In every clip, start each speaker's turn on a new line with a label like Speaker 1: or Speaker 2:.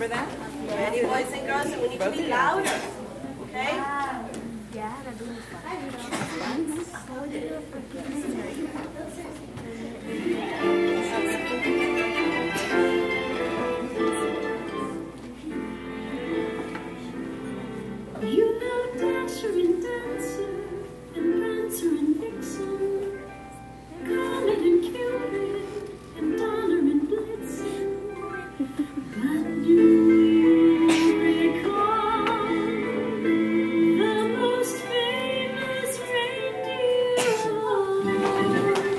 Speaker 1: Remember that?
Speaker 2: Ready, boys and girls, and we need to be louder. Okay?
Speaker 3: Yeah, that was
Speaker 4: You know Dasher and Dancer and Prancer and Vixen, Comet and Cupid and Donner and Blitzen, but do you recall the most famous reindeer of all?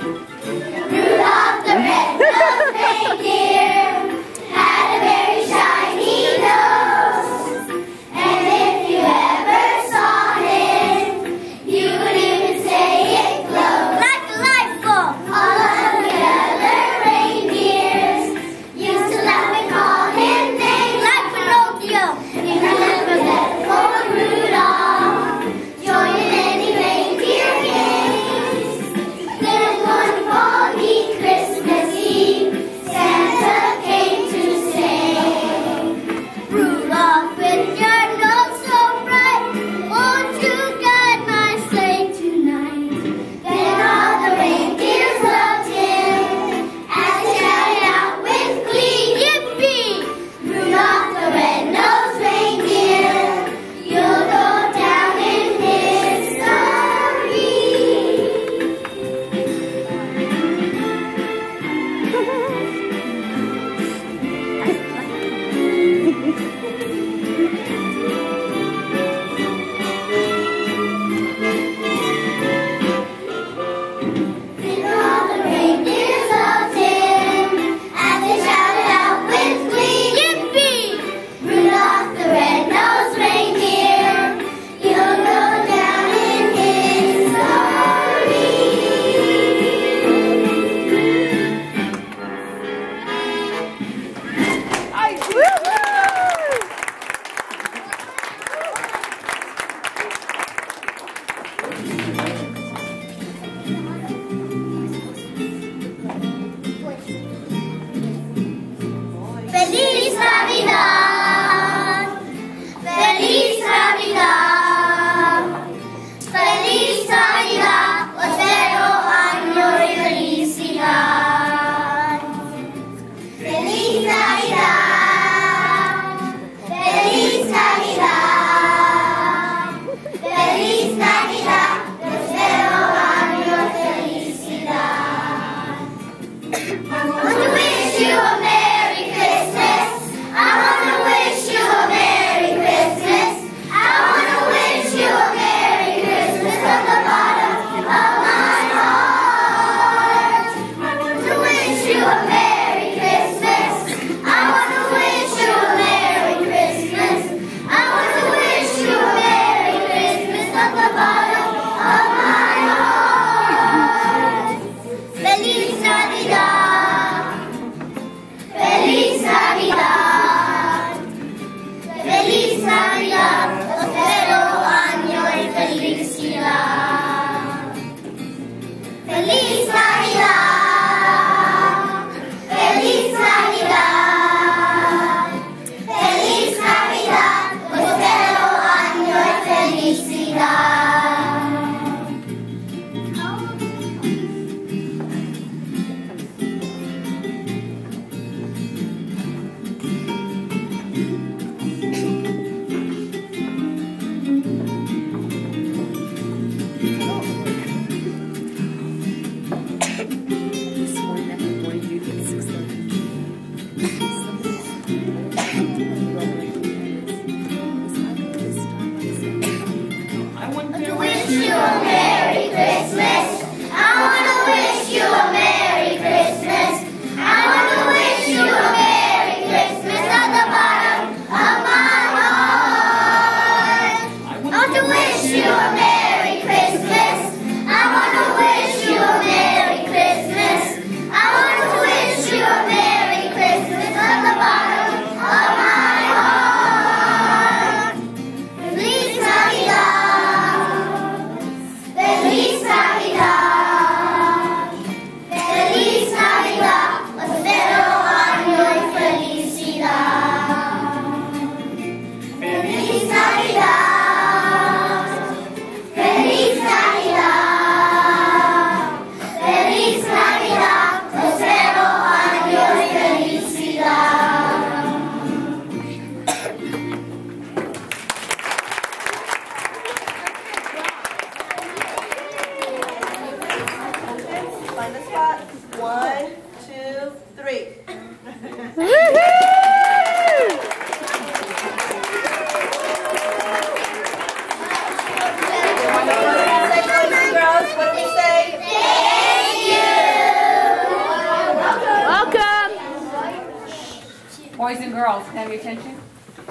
Speaker 1: Boys and girls, can I have your attention?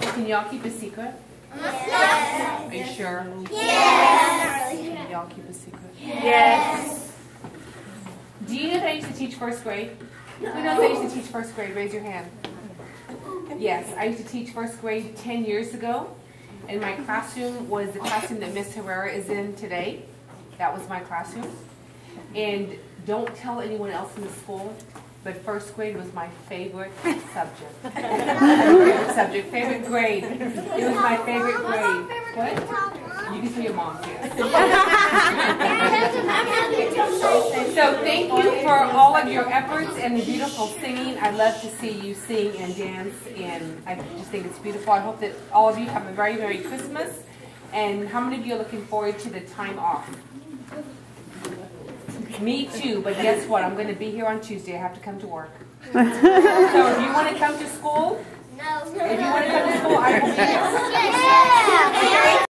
Speaker 1: Can y'all keep a secret?
Speaker 2: Yes.
Speaker 1: Are you sure?
Speaker 2: Yes.
Speaker 1: Can y'all keep a secret?
Speaker 2: Yes.
Speaker 1: Do you know that I used to teach first grade? Who knows I used to teach first grade? Raise your hand. Yes, I used to teach first grade 10 years ago. And my classroom was the classroom that Miss Herrera is in today. That was my classroom. And don't tell anyone else in the school, but first grade was my favorite subject. Favorite grade. It was my favorite grade. What? You can tell your mom, yes. So thank you for all of your efforts and the beautiful singing. I love to see you sing and dance, and I just think it's beautiful. I hope that all of you have a very Merry Christmas. And how many of you are looking forward to the time off? Me too, but guess what? I'm going to be here on Tuesday. I have to come to work. So if you want to come to school,
Speaker 2: No.
Speaker 1: if you want to come to school, I will be here.
Speaker 2: Yes.